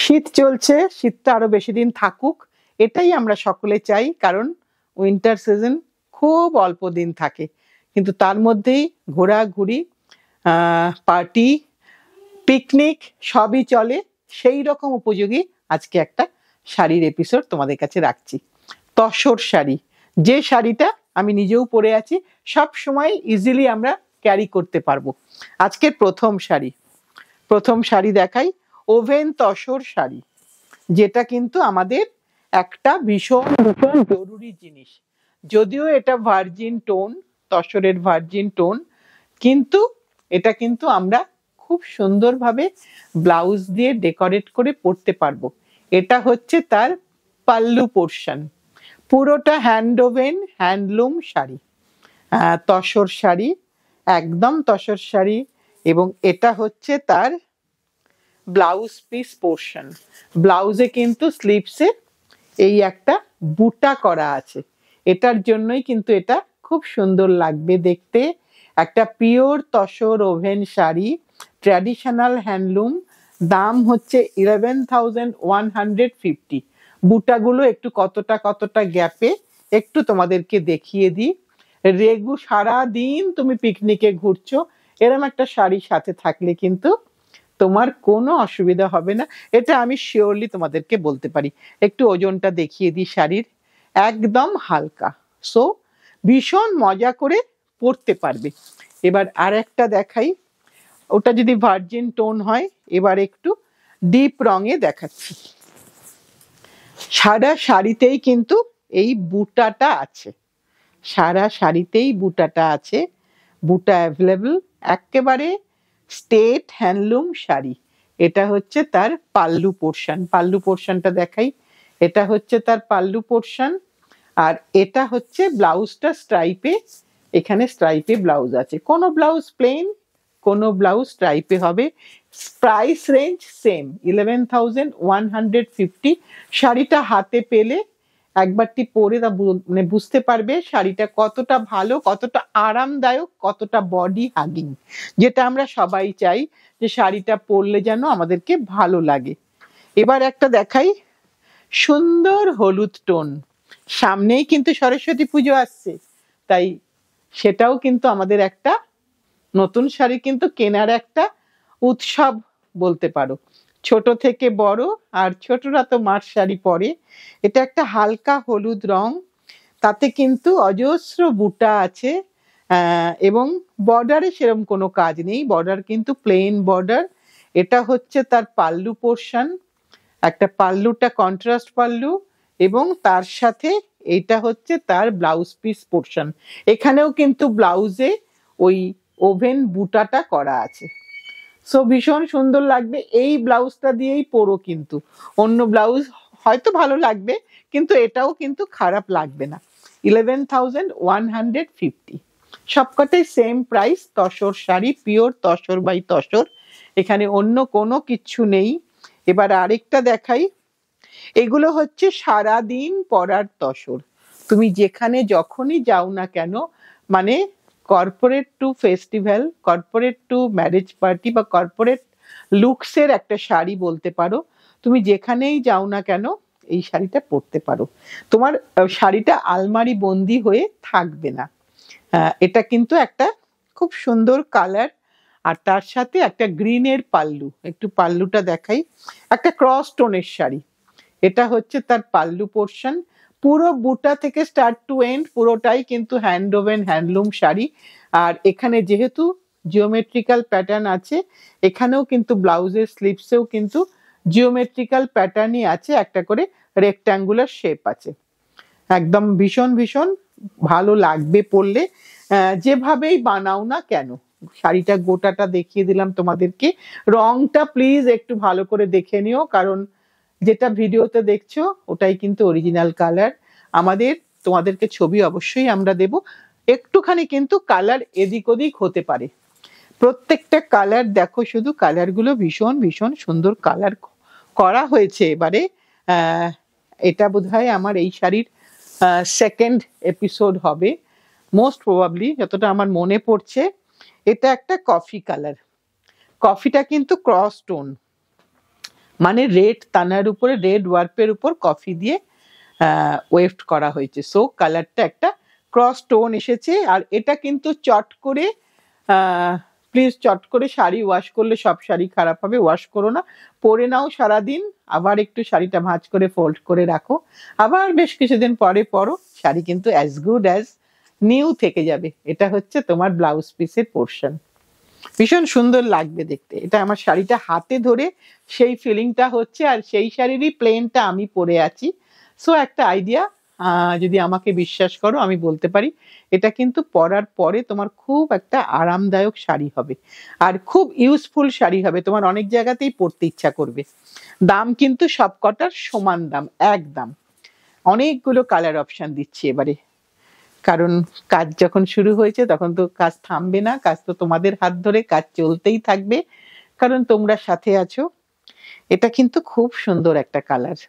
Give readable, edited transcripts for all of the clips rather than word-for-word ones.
শীত চলছে, শীতটা আরো বেশি দিন থাকুক এটাই আমরা সকলে চাই, কারণ উইন্টার সিজন খুব অল্প দিন থাকে, কিন্তু তার মধ্যেই ঘোরাঘুরি, পার্টি, পিকনিক সবই চলে। সেই রকম উপযোগী আজকে একটা শাড়ির এপিসোড তোমাদের কাছে রাখছি। তসর শাড়ি, যে শাড়িটা আমি নিজেও পরে আছি, সব সময় ইজিলি আমরা ক্যারি করতে পারবো। আজকের প্রথম শাড়ি দেখাই, ওভেন তসর শাড়ি, যেটা কিন্তু আমাদের একটা ভীষণ ভীষণ জরুরি জিনিস। যদিও এটা ভার্জিন টোন, তসরের ভার্জিন টোন, কিন্তু এটা কিন্তু আমরা খুব সুন্দরভাবে ব্লাউজ দিয়ে ডেকোরেট করে পরতে পারবো। এটা হচ্ছে তার পাল্লু পোর্শন, পুরোটা hand woven handloom sari, tussar sari, একদম তসর শাড়ি। এবং এটা হচ্ছে তার ব্লাউজ পিস পোর্শন। ব্লাউজে কিন্তু স্লিভসে এই একটা বুটা করা আছে, এটার জন্যই কিন্তু এটা খুব সুন্দর লাগবে দেখতে। একটা pure tussar oven sari, traditional handloom, দাম হচ্ছে 11,150। বুটাগুলো একটু কতটা গ্যাপে একটু তোমাদেরকে দেখিয়ে দিই। সারা দিন তুমি পিকনিকে ঘুরছো, এরম একটা শাড়ি সাথে থাকলে কিন্তু তোমার কোনো অসুবিধা হবে না, এটা আমি শিওরলি তোমাদেরকে বলতে পারি। একটু ওজনটা দেখিয়ে দিই শাড়ির, একদম হালকা, সো ভীষণ মজা করে পরতে পারবে। এবার আর একটা দেখাই, ওটা যদি ভার্জিন টোন হয়, এবার একটু ডিপ রঙে দেখাচ্ছি। সারা শাড়িতেই কিন্তু এই বুটাটা আছে, সারা শাড়িতেই বুটাটা আছে, বুটা অ্যাভেলেবল, একেবারে স্টেট হ্যান্ডলুম শাড়ি। এটা হচ্ছে তার পাল্লু পোর্শন, পাল্লু পোর্শনটা দেখাই, এটা হচ্ছে তার পাল্লু পোর্শন। আর এটা হচ্ছে ব্লাউজটা স্ট্রাইপে, এখানে স্ট্রাইপে ব্লাউজ আছে, কোনো ব্লাউজ প্লেন, কোনো ব্লাউজ স্ট্রাইপে হবে। Price range same, 11,150। শাড়িটা হাতে পেলে একবারটি পরে মানে বুঝতে পারবে শাড়িটা কতটা ভালো, কতটা আরামদায়ক, কতটা বডি হাগিং, যেটা আমরা সবাই চাই যে শাড়িটা পরলে যেন আমাদেরকে ভালো লাগে। এবার একটা দেখাই, সুন্দর হলুদ টোন, সামনেই কিন্তু সরস্বতী পুজো আসছে, তাই সেটাও কিন্তু আমাদের একটা নতুন শাড়ি কিন্তু কেনার একটা উৎসব বলতে পারো। ছোট থেকে বড়, আর ছোটরা তো মার শাড়ি পরে। এটা একটা হালকা হলুদ রং, তাতে কিন্তু অজস্র বুটা আছে, এবং বর্ডারে সেরকম কোনো কাজ নেই, বর্ডার কিন্তু প্লেন বর্ডার। এটা হচ্ছে তার পাল্লু পোর্শন, একটা পাল্লুটা কন্ট্রাস্ট পাল্লু, এবং তার সাথে এটা হচ্ছে তার ব্লাউজ পিস পোর্শন। এখানেও কিন্তু ব্লাউজে ওই ওভেন বুটাটা করা আছে, সো ভীষণ সুন্দর লাগবে। এই ব্লাউজটা দিয়েই পরো, কিন্তু অন্য ব্লাউজ হয়তো ভালো লাগবে, কিন্তু এটাও কিন্তু খারাপ লাগবে না। 11,150, সবকটাই same price. Tussar sari, pure tussar by tussar, এখানে অন্য কোনো কিচ্ছু নেই। এবার আরেকটা দেখাই, এগুলো হচ্ছে সারাদিন পরার তসর, তুমি যেখানে যখনই যাও না কেন, মানে corporate to festival, corporate to marriage party, বা কর্পোরেট লুকসের একটা শাড়ি বলতে পারো, তুমি যেখানেই যাও না কেন এই শাড়িটা পরতে পারো, তোমার শাড়িটা আলমারি বন্দি হয়ে থাকবে না। এটা কিন্তু একটা খুব সুন্দর কালার, আর তার সাথে একটা গ্রিনের পাল্লু, একটু পাল্লুটা দেখাই, একটা ক্রস টোনের শাড়ি। এটা হচ্ছে তার পাল্লু পোর্শন, পুরো বুটা থেকে স্টার্ট টু এন্ড পুরোটাই কিন্তু হ্যান্ড ওভেন হ্যান্ডলুম শাড়ি। আর এখানে যেহেতু জিওমেট্রিক্যাল প্যাটার্ন আছে, এখানেও কিন্তু ব্লাউজের স্লিভসেও কিন্তু জিওমেট্রিক্যাল প্যাটার্নই আছে, একটা করে রেক্ট্যাঙ্গুলার শেপ আছে। একদম ভীষণ ভীষণ ভালো লাগবে পরলে, যেভাবেই বানাও না কেন। শাড়িটা গোটাটা দেখিয়ে দিলাম তোমাদেরকে, রংটা প্লিজ একটু ভালো করে দেখে নিও, কারণ যেটা ভিডিওতে দেখছো ওটাই কিন্তু অরিজিনাল কালার। তোমাদেরকে ছবি অবশ্যই আমরা দেব, একটুখানি কিন্তু কালার এদিক ওদিক হতে পারে। প্রত্যেকটা কালার দেখো, শুধু কালারগুলো ভীষণ ভীষণ সুন্দর কালার করা হয়েছে এবারে। এটা বোধহয় আমার এই শাড়ির সেকেন্ড এপিসোড হবে মোস্ট প্রবাবলি, যতটা আমার মনে পড়ছে। এটা একটা কফি কালার, কফিটা কিন্তু ক্রস টোন, মানে রেড তানার উপরে রেড ওয়ার্পের উপর কফি দিয়ে ওয়েভড করা হয়েছে। সো কালারটা একটা ক্রস টোন এসেছে। আর এটা কিন্তু চট করে প্লিজ চট করে শাড়ি ওয়াশ করলে সব শাড়ি খারাপ হবে, ওয়াশ করো না, পরে নাও সারাদিন, আবার একটু শাড়িটা ভাঁজ করে ফোল্ড করে রাখো, আবার বেশ কিছুদিন পরে পরো, শাড়ি কিন্তু অ্যাজ গুড অ্যাজ নিউ থেকে যাবে। এটা হচ্ছে তোমার ব্লাউজ পিসের পোর্শন, ভীষণ সুন্দর লাগবে দেখতে। এটা আমার শাড়িটা হাতে ধরে সেই ফিলিংটা হচ্ছে, আর সেই শাড়িরই প্লেনটা আমি পরে আছি। সো একটা আইডিয়া, যদি আমাকে বিশ্বাস করো আমি বলতে পারি এটা কিন্তু পরার পরে তোমার খুব একটা আরামদায়ক শাড়ি হবে, আর খুব ইউজফুল শাড়ি হবে, তোমার অনেক জায়গাতেই পরতে ইচ্ছা করবে। দাম কিন্তু সবকটার সমান দাম, একদম। অনেকগুলো কালার অপশন দিচ্ছি এবারে, কারণ কাজ যখন শুরু হয়েছে তখন তো কাজ থামবে না, কাজ তো তোমাদের হাত ধরে কাজ চলতেই থাকবে, কারণ তোমরা সাথে আছো। এটা কিন্তু খুব সুন্দর একটা কালার।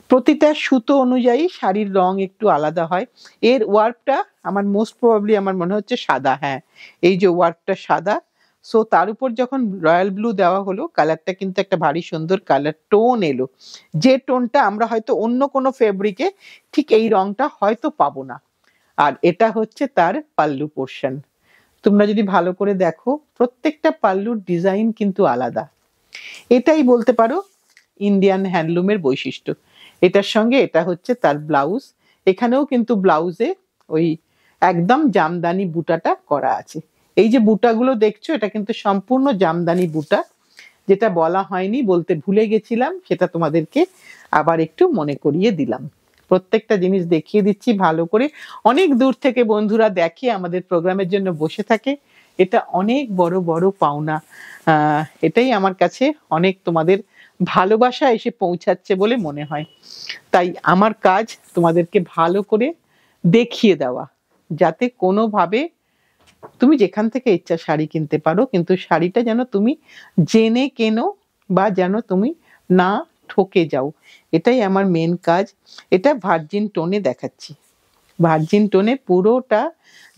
প্রতিটা সুতো অনুযায়ী শাড়ির রং একটু আলাদা হয়। এর ওয়ার্কটা আমার মোস্ট প্রবাবলি আমার মনে হচ্ছে সাদা, হ্যাঁ এই যে ওয়ার্কটা সাদা। সো তার উপর যখন রয়্যাল ব্লু দেওয়া হলো, কালারটা কিন্তু একটা ভারী সুন্দর কালার টোন এলো, যে টোনটা আমরা হয়তো অন্য কোনো ফেব্রিকে ঠিক এই রংটা হয়তো পাবো না। আর এটা হচ্ছে তার পাল্লু পোর্শন। তোমরা যদি ভালো করে দেখো প্রত্যেকটা পাল্লুর ডিজাইন কিন্তু আলাদা। এটাই বলতে পারো ইন্ডিয়ান হ্যান্ডলুমের বৈশিষ্ট্য। এটার সঙ্গে এটা হচ্ছে তার ব্লাউজ। এখানেও কিন্তু ব্লাউজে ওই একদম জামদানি বুটাটা করা আছে। এই যে বুটাগুলো দেখছো এটা কিন্তু সম্পূর্ণ জামদানি বুটা, যেটা বলা হয়নি, বলতে ভুলে গেছিলাম, সেটা তোমাদেরকে আবার একটু মনে করিয়ে দিলাম। প্রত্যেকটা জিনিস দেখিয়ে দিচ্ছি ভালো করে। অনেক দূর থেকে বন্ধুরা দেখে, আমাদের প্রোগ্রামের জন্য বসে থাকে, এটা অনেক বড় বড় পাওনা। এটাই আমার কাছে অনেক তোমাদের ভালোবাসা এসে পৌঁছাচ্ছে বলে মনে হয়। তাই আমার কাজ তোমাদেরকে ভালো করে দেখিয়ে দেওয়া, যাতে কোনোভাবে তুমি যেখান থেকে ইচ্ছা শাড়ি কিনতে পারো, কিন্তু শাড়িটা যেন তুমি জেনে কেনো, বা যেন তুমি না ঠকে যাও, এটাই আমার মেন কাজ। এটা ভার্জিন টোনে দেখাচ্ছি, ভার্জিন টোনে পুরোটা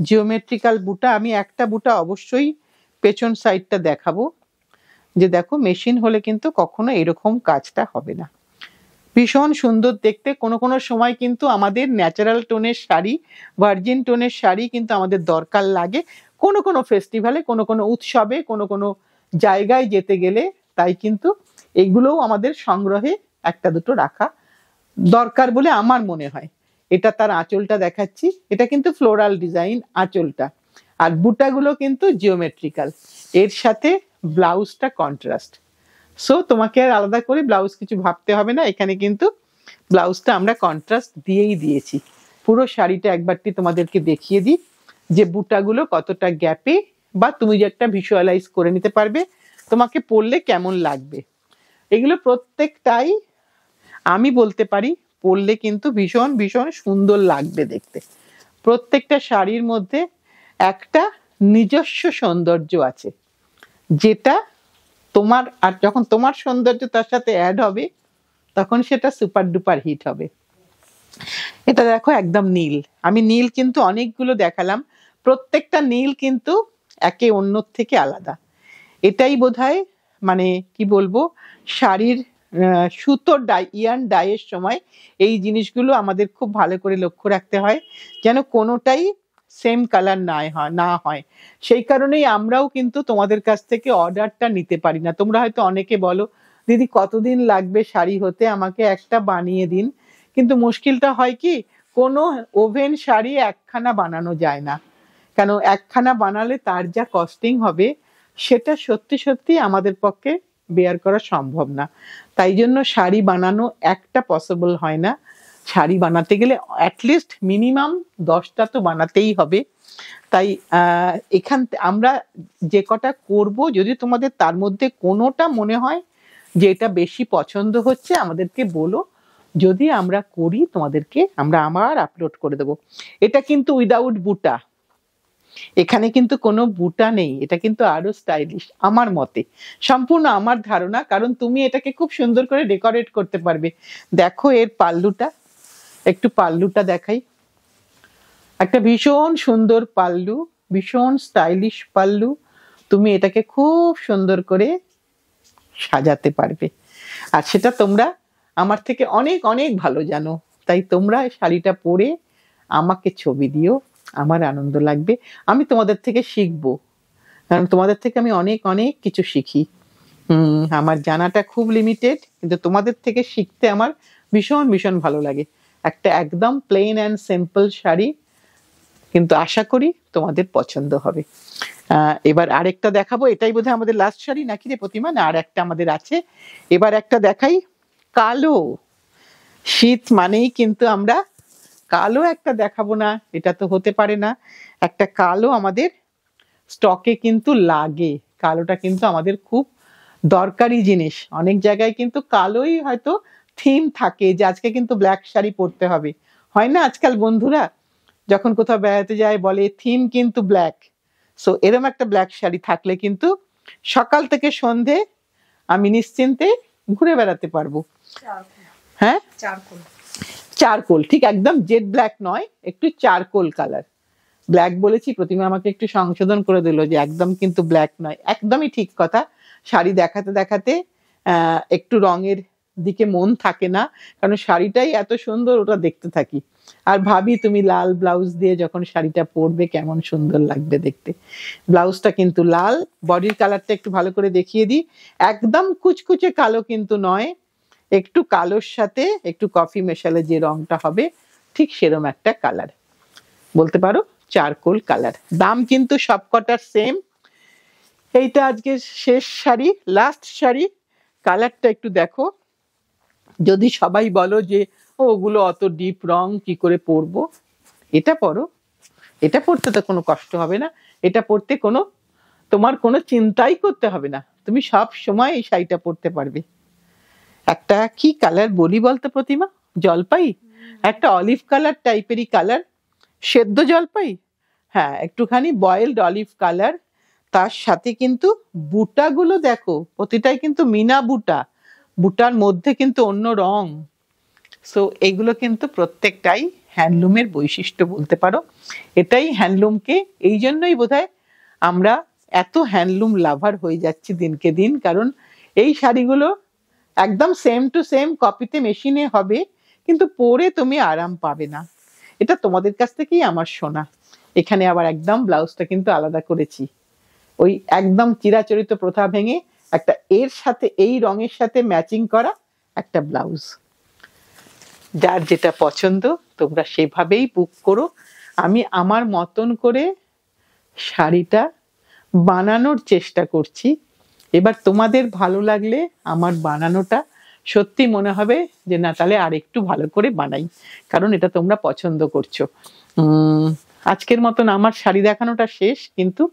জিওমেট্রিক্যাল বুটা। আমি একটা বুটা অবশ্যই পেছন সাইডটা দেখাবো, যে দেখো মেশিন হলে কিন্তু কখনো এরকম কাজটা হবে না। ভীষণ সুন্দর দেখতে। কোনো কোনো সময় কিন্তু আমাদের ন্যাচারাল টোনের শাড়ি, ভার্জিন টোনের শাড়ি কিন্তু আমাদের দরকার লাগে কোনো কোনো ফেস্টিভ্যালে, কোনো কোনো উৎসবে, কোনো কোনো জায়গায় যেতে গেলে। তাই কিন্তু এগুলোও আমাদের সংগ্রহে একটা দুটো রাখা দরকার বলে আমার মনে হয়। এটা তার আঁচলটা দেখাচ্ছি, এটা কিন্তু ফ্লোরাল ডিজাইন আঁচলটা, আর বুটাগুলো কিন্তু জিওমেট্রিক্যাল, এর সাথে ব্লাউজটা কন্ট্রাস্ট। সো তোমাকে আর আলাদা করে ব্লাউজ কিছু ভাবতে হবে না, এখানে কিন্তু ব্লাউজটা আমরা কন্ট্রাস্ট দিয়েই দিয়েছি। পুরো শাড়িটা একবারটি তোমাদেরকে দেখিয়ে দিই যে বুটাগুলো কতটা গ্যাপে, বা তুমি যে একটা ভিজুয়ালাইজ করে নিতে পারবে তোমাকে পরলে কেমন লাগবে। এগুলো প্রত্যেকটাই আমি বলতে পারি পরলে কিন্তু ভীষণ ভীষণ সুন্দর লাগবে দেখতে। প্রত্যেকটা শাড়ির মধ্যে একটা নিজস্ব সৌন্দর্য আছে, যেটা তোমার, আর যখন তোমার সৌন্দর্য তার সাথে অ্যাড হবে তখন সেটা সুপার ডুপার হিট হবে। এটা দেখো একদম নীল, আমি নীল কিন্তু অনেকগুলো দেখালাম, প্রত্যেকটা নীল কিন্তু একে অন্যর থেকে আলাদা। এটাই বোধহয় মানে কি বলবো, শাড়ির সুতোর ইয়ার্ন ডাইয়ের সময় এই জিনিসগুলো আমাদের খুব ভালো করে লক্ষ্য রাখতে হয়, যেন কোনোটাই সেম কালার না হয়। সেই কারণেই আমরাও কিন্তু তোমাদের কাছ থেকে অর্ডারটা নিতে পারি না। তোমরা হয়তো অনেকে বলো দিদি কতদিন লাগবে শাড়ি হতে, আমাকে একটা বানিয়ে দিন। কিন্তু মুশকিলটা হয় কি, কোনো ওভেন শাড়ি একখানা বানানো যায় না, কেন একখানা বানালে তার যা কস্টিং হবে সেটা সত্যি সত্যি আমাদের পক্ষে বেয়ার করা সম্ভব না। তাই জন্য শাড়ি বানানো একটা পসিবল হয় না। শাড়ি বানাতে গেলে অ্যাটলিস্ট মিনিমাম 10টা তো বানাতেই হবে। তাই এখান আমরা যে কটা করব, যদি তোমাদের তার মধ্যে কোনোটা মনে হয় যে এটা বেশি পছন্দ হচ্ছে আমাদেরকে বলো, যদি আমরা করি তোমাদেরকে আমরা আবার আপলোড করে দেবো। এটা কিন্তু উইদাউট বুটা, এখানে কিন্তু কোনো বুটা নেই, এটা কিন্তু আরো স্টাইলিশ আমার মতে, সম্পূর্ণ আমার ধারণা, কারণ তুমি এটাকে খুব সুন্দর করে ডেকোরেট করতে পারবে। দেখো এর পাল্লুটা, একটু পাল্লুটা দেখাই, একটা ভীষণ সুন্দর পাল্লু, ভীষণ স্টাইলিশ পাল্লু। তুমি এটাকে খুব সুন্দর করে সাজাতে পারবে। আর সেটা তোমরা আমার থেকে অনেক অনেক ভালো জানো। তাই তোমরা শাড়িটা পরে আমাকে ছবি দিও, আমার আনন্দ লাগবে। আমি তোমাদের থেকে শিখবো, কারণ তোমাদের থেকে আমি অনেক অনেক কিছু শিখি। আমার জানাটা খুব লিমিটেড, কিন্তু তোমাদের থেকে শিখতে আমার ভীষণ ভীষণ ভালো লাগে। একটা একদম প্লেন অ্যান্ড সিম্পল শাড়ি, কিন্তু আশা করি তোমাদের পছন্দ হবে। এবার আরেকটা দেখাবো, এটাই বোধহয় আমাদের লাস্ট শাড়ি নাকি রে প্রতিমা? না, আর একটা আমাদের আছে। এবার একটা দেখাই, কালো। শীত মানেই কিন্তু আমরা কালো একটা দেখাবো না, এটা তো হতে পারে না। একটা কালো আমাদের স্টকে কিন্তু লাগে, কালোটা কিন্তু আমাদের খুব দরকারি জিনিস। অনেক জায়গায় কিন্তু কালোই হয়তো থিম থাকে যে আজকে কিন্তু ব্ল্যাক শাড়ি পরতে হবে, হয় না আজকাল বন্ধুরা? যখন কোথাও বেড়াতে যায় বলে থিম কিন্তু ব্ল্যাক। সো এরকম একটা ব্ল্যাক শাড়ি থাকলে কিন্তু সকাল থেকে সন্ধে আমি নিশ্চিন্তে ঘুরে বেড়াতে পারবো। হ্যাঁ, চারকোল, ঠিক একদম জেড ব্ল্যাক নয়, একটু চারকোল কালার। ব্ল্যাক বলেছি, প্রতিমা আমাকে একটু সংশোধন করে দিল যে একদম কিন্তু ব্ল্যাক নয়। একদমই ঠিক কথা। শাড়ি দেখাতে দেখাতে একটু রঙের দিকে মন থাকে না, কারণ শাড়িটাই এত সুন্দর, ওটা দেখতে থাকি আর ভাবি তুমি লাল ব্লাউজ দিয়ে যখন শাড়িটা পরবে কেমন সুন্দর লাগবে দেখতে। ব্লাউজটা কিন্তু লাল, বডির কালারটা একটু ভালো করে দেখিয়ে দিই, একদম কুচকুচে কালো কিন্তু নয়, একটু কালোর সাথে একটু কফি মেশালে যে রংটা হবে ঠিক সেরকম একটা কালার, বলতে পারো চারকোল কালার। দাম কিন্তু সবকটার সেম। এইটা আজকে শেষ শাড়ি, লাস্ট শাড়ি। কালারটা একটু দেখো, যদি সবাই বলো যে ওগুলো অত ডিপ রং কি করে পরবো, এটা পরো, এটা পরতে তো কোনো কষ্ট হবে না, এটা পরতে তোমার কোনো চিন্তাই করতে হবে না, তুমি সব সময় এই শাড়িটা পরতে পারবে। একটা কি কালার বলি বলতো প্রতিমা? জলপাই, একটা অলিভ কালার টাইপেরই কালার, সেদ্ধ জলপাই, হ্যাঁ একটুখানি বয়েলড অলিভ কালার। তার সাথে কিন্তু বুটাগুলো দেখো, প্রতিটাই কিন্তু মিনা বুটা, বুটার মধ্যে কিন্তু অন্য রং। সো এগুলো কিন্তু প্রত্যেকটাই হ্যান্ডলুমের বৈশিষ্ট্য বলতে পারো। এটাই হ্যান্ডলুমকে, এই জন্যই বোধহয় আমরা এত হ্যান্ডলুম লাভার হয়ে যাচ্ছি দিনকে দিন, কারণ এই শাড়িগুলো একদম সেম টু সেম কপিতে মেশিনে হবে, কিন্তু পরে তুমি আরাম পাবে না। এটা তোমাদের কাছ থেকেই আমার শোনা। এখানে আবার একদম ব্লাউজটা কিন্তু আলাদা করেছি, ওই একদম চিরাচরিত প্রথা ভেঙে একটা এর সাথে এই রঙের সাথে ম্যাচিং করা একটা ব্লাউজ। যার যেটা পছন্দ তোমরা সেভাবেই বুক করো। আমি আমার মতন করে শাড়িটা বানানোর চেষ্টা করছি, এবার তোমাদের ভালো লাগলে আমার বানানোটা সত্যি মনে হবে যে না তাহলে আর একটু ভালো করে বানাই, কারণ এটা তোমরা পছন্দ করছো। আজকের মতন আমার শাড়ি দেখানোটা শেষ, কিন্তু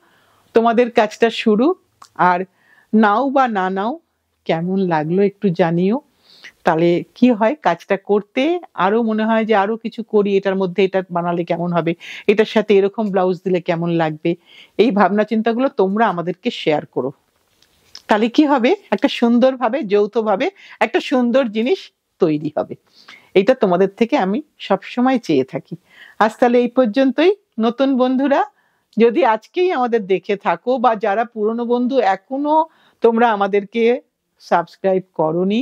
তোমাদের কাজটা শুরু। আর নাও বা না নাও, কেমন লাগলো একটু জানিও, তাহলে কি হয় কাজটা করতে আরো মনে হয় যে আরো কিছু করি, এটার মধ্যে এটা বানালে কেমন হবে, এটার সাথে এরকম ব্লাউজ দিলে কেমন লাগবে। এই ভাবনা চিন্তাগুলো তোমরা আমাদেরকে শেয়ার করো, তাহলে কি হবে একটা সুন্দরভাবে যৌথভাবে একটা সুন্দর জিনিস তৈরি হবে। এটা তোমাদের থেকে আমি সবসময় চেয়ে থাকি। আজ তাহলে এই পর্যন্তই। নতুন বন্ধুরা যদি আজকেই আমাদের দেখে থাকো, বা যারা পুরনো বন্ধু এখনো তোমরা আমাদেরকে সাবস্ক্রাইব করোনি,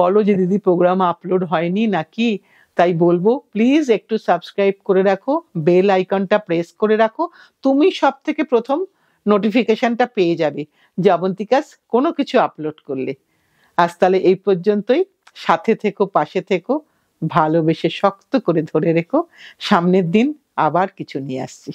বলো যে দিদি প্রোগ্রাম আপলোড হয়নি নাকি, তাই বলবো প্লিজ একটু সাবস্ক্রাইব করে রাখো, বেল আইকনটা প্রেস করে রাখো, তুমি সব থেকে প্রথম নোটিফিকেশনটা পেয়ে যাবে যে অবন্তিকাস কোনো কিছু আপলোড করলে। আজ তাহলে এই পর্যন্তই। সাথে থেকো, পাশে থেকো, ভালোবেসে শক্ত করে ধরে রেখো, সামনের দিন আবার কিছু নিয়ে আসছি।